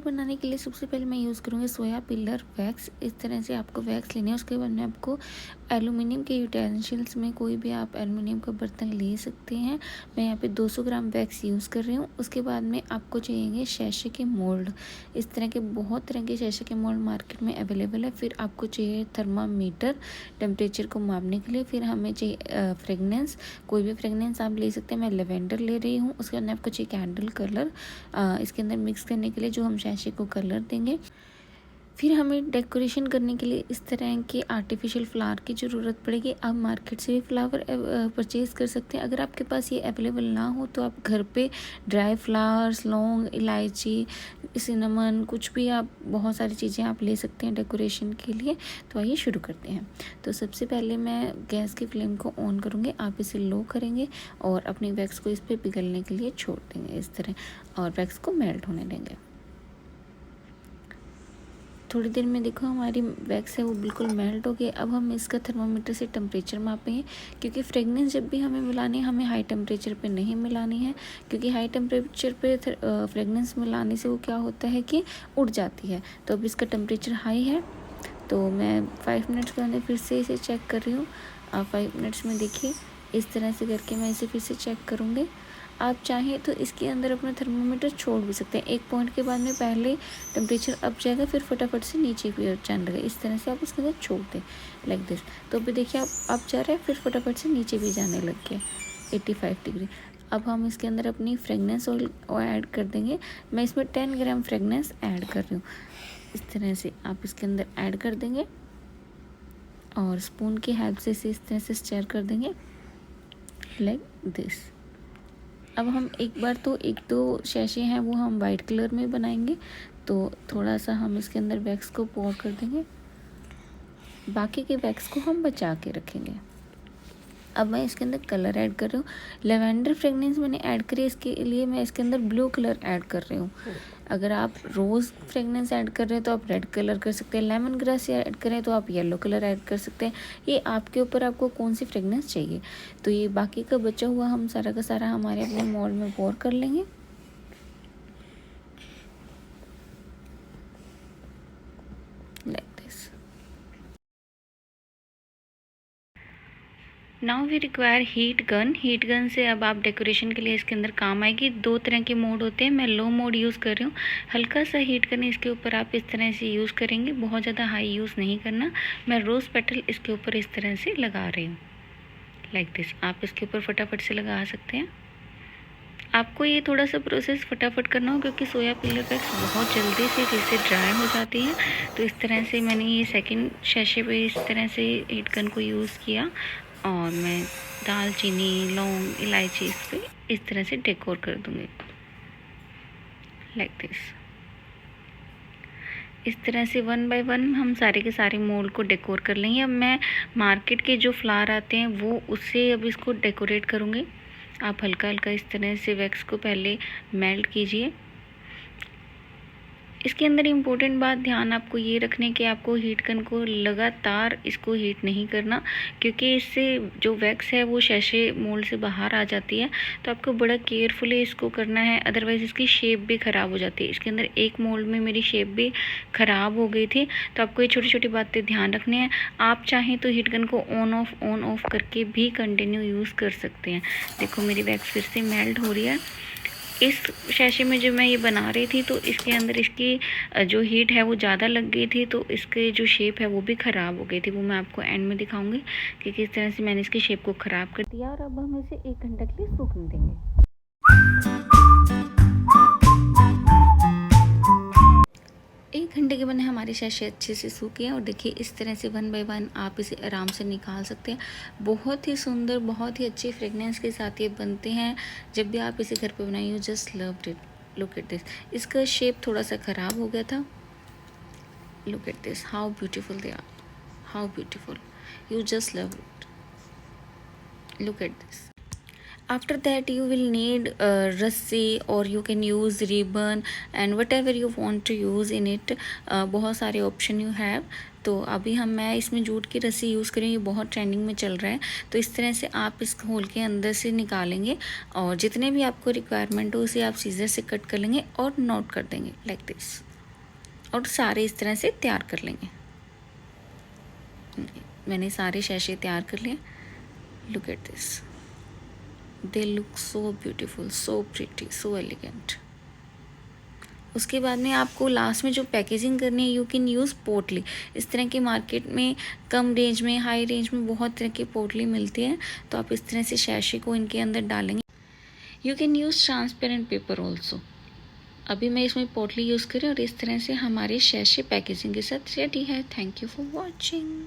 बनाने के लिए सबसे पहले मैं यूज़ करूँगी सोया पिलर वैक्स। इस तरह से आपको वैक्स लेनी है। उसके बाद में आपको एलुमिनियम के यूटेंसिल्स में कोई भी आप एलुमिनियम का बर्तन ले सकते हैं। मैं यहाँ पे 200 ग्राम वैक्स यूज़ कर रही हूँ। उसके बाद में आपको चाहिए शैशे के मोल्ड। इस तरह के बहुत तरह के शैशे के मोल्ड मार्केट में अवेलेबल है। फिर आपको चाहिए थर्मामीटर टेम्परेचर को मापने के लिए। फिर हमें चाहिए फ्रेगनेंस, कोई भी फ्रेगनेंस आप ले सकते हैं। मैं लेवेंडर ले रही हूँ। उसके बाद आपको चाहिए कैंडल कलर इसके अंदर मिक्स करने के लिए, जो हम शैशे को कलर देंगे। फिर हमें डेकोरेशन करने के लिए इस तरह के आर्टिफिशियल फ्लावर की ज़रूरत पड़ेगी। आप मार्केट से भी फ्लावर परचेज़ कर सकते हैं। अगर आपके पास ये अवेलेबल ना हो तो आप घर पे ड्राई फ्लावर्स, लौंग, इलायची, सिनेमन, कुछ भी आप बहुत सारी चीज़ें आप ले सकते हैं डेकोरेशन के लिए। तो आइए शुरू करते हैं। तो सबसे पहले मैं गैस की फ्लेम को ऑन करूँगी। आप इसे लो करेंगे और अपनी वैक्स को इस पर पिघलने के लिए छोड़ देंगे इस तरह, और वैक्स को मेल्ट होने देंगे। थोड़ी देर में देखो हमारी वैक्स है वो बिल्कुल मेल्ट हो गई। अब हम इसका थर्मामीटर से टेम्परेचर मापेंगे, क्योंकि फ्रेगनेंस जब भी हमें मिलानी है हमें हाई टेम्परेचर पे नहीं मिलानी है, क्योंकि हाई टेम्परेचर पे फ्रेगनेंस मिलाने से वो क्या होता है कि उड़ जाती है। तो अब इसका टेम्परेचर हाई है, तो मैं 5 मिनट्स के अंदर फिर से इसे चेक कर रही हूँ। आप 5 मिनट्स में देखिए इस तरह से करके मैं इसे फिर से चेक करूँगी। आप चाहें तो इसके अंदर अपना थर्मामीटर छोड़ भी सकते हैं। एक पॉइंट के बाद में पहले टेम्परेचर अप जाएगा, फिर फटाफट से नीचे भी जाने लगे। इस तरह से आप इसके अंदर छोड़ दें लाइक दिस। तो अभी देखिए आप अप जा रहे हैं, फिर फटाफट से नीचे भी जाने लग गया 85 डिग्री। अब हम इसके अंदर अपनी फ्रेगनेंस ऑयल ऐड कर देंगे। मैं इसमें 10 ग्राम फ्रेगनेंस ऐड कर रही हूँ। इस तरह से आप इसके अंदर ऐड कर देंगे और स्पून की हेल्प से इसे इस तरह से स्टर कर देंगे लाइक दिस। अब हम एक बार तो 1-2 शैशे हैं वो हम वाइट कलर में बनाएंगे, तो थोड़ा सा हम इसके अंदर वैक्स को पोर कर देंगे। बाकी के वैक्स को हम बचा के रखेंगे। अब मैं इसके अंदर कलर ऐड कर रही हूँ। लेवेंडर फ्रेगनेंस मैंने ऐड करी, इसके लिए मैं इसके अंदर ब्लू कलर ऐड कर रही हूँ। अगर आप रोज़ फ्रेगनेंस ऐड कर रहे हैं तो आप रेड कलर कर सकते हैं। लेमन ग्रास ऐड करें तो आप येलो कलर ऐड कर सकते हैं। ये आपके ऊपर, आपको कौन सी फ्रेगनेंस चाहिए। तो ये बाकी का बचा हुआ हम सारा का सारा हमारे अपने मोल्ड में पोर कर लेंगे। Now we require heat gun. Heat gun से अब आप डेकोरेशन के लिए इसके अंदर काम आएगी। 2 तरह के मोड होते हैं। मैं लो मोड यूज़ कर रही हूँ। हल्का सा हीट गन इसके ऊपर आप इस तरह से यूज़ करेंगे, बहुत ज़्यादा हाई यूज़ नहीं करना। मैं रोज़ पेटल इसके ऊपर इस तरह से लगा रही हूँ लाइक दिस। आप इसके ऊपर फटाफट से लगा सकते हैं। आपको ये थोड़ा सा प्रोसेस फटाफट करना हो, क्योंकि सोया पिलर वैक्स बहुत जल्दी से जैसे ड्राई हो जाती है। तो इस तरह से मैंने ये सेकंड शैशे पे इस तरह से हीट गन को यूज़ किया, और मैं दालचीनी, लौंग, इलायची इस पर इस तरह से डेकोर कर दूँगी लाइक दिस। इस तरह से 1 बाय 1 हम सारे के सारे मोल्ड को डेकोर कर लेंगे। अब मैं मार्केट के जो फ्लावर आते हैं वो उससे अब इसको डेकोरेट करूँगी। आप हल्का हल्का इस तरह से वैक्स को पहले मेल्ट कीजिए। इसके अंदर इम्पोर्टेंट बात ध्यान आपको ये रखने कि आपको हीट गन को लगातार इसको हीट नहीं करना, क्योंकि इससे जो वैक्स है वो शैशे मोल्ड से बाहर आ जाती है। तो आपको बड़ा केयरफुली इसको करना है, अदरवाइज़ इसकी शेप भी ख़राब हो जाती है। इसके अंदर एक मोल्ड में मेरी शेप भी ख़राब हो गई थी। तो आपको ये छोटी छोटी बातें ध्यान रखनी है। आप चाहें तो हीट गन को ऑन ऑफ करके भी कंटिन्यू यूज़ कर सकते हैं। देखो मेरी वैक्स फिर से मेल्ट हो रही है। इस शैशे में जब मैं ये बना रही थी तो इसके अंदर इसकी जो हीट है वो ज़्यादा लग गई थी, तो इसके जो शेप है वो भी ख़राब हो गई थी। वो मैं आपको एंड में दिखाऊंगी कि किस तरह से मैंने इसकी शेप को ख़राब कर दिया। और अब हम इसे 1 घंटे के लिए सूखने देंगे। 1 घंटे के बाद हमारे शैशे अच्छे से सूखे हैं, और देखिए इस तरह से 1 बाय 1 आप इसे आराम से निकाल सकते हैं। बहुत ही सुंदर, बहुत ही अच्छी फ्रेगनेंस के साथ ये बनते हैं। जब भी आप इसे घर पे बनाइए, you just loved it. Look at this. इसका शेप थोड़ा सा ख़राब हो गया था। Look at this, how beautiful they are, how beautiful, you just love it. Look at this. After that you will need रस्सी, और you can use ribbon and whatever you want to use in it. बहुत सारे option you have. तो अभी मैं इसमें jute की रस्सी यूज़ करें, ये बहुत ट्रेंडिंग में चल रहा है। तो इस तरह से आप इस होल के अंदर से निकालेंगे, और जितने भी आपको रिक्वायरमेंट हो उसे आप सीजर से कट कर लेंगे और नोट कर देंगे लाइक दिस। और सारे इस तरह से तैयार कर लेंगे। मैंने सारे शैशे तैयार कर लिए। Look at this, they look so beautiful, so pretty, so elegant. उसके बाद में आपको लास्ट में जो पैकेजिंग करनी है, यू कैन यूज़ पोटली। इस तरह की मार्केट में कम रेंज में, हाई रेंज में बहुत तरह की पोटली मिलती है, तो आप इस तरह से शैशे को इनके अंदर डालेंगे। You can use transparent paper also. अभी मैं इसमें पोटली यूज़ करी और इस तरह से हमारे शैशे पैकेजिंग के साथ रेडी है। Thank you for watching.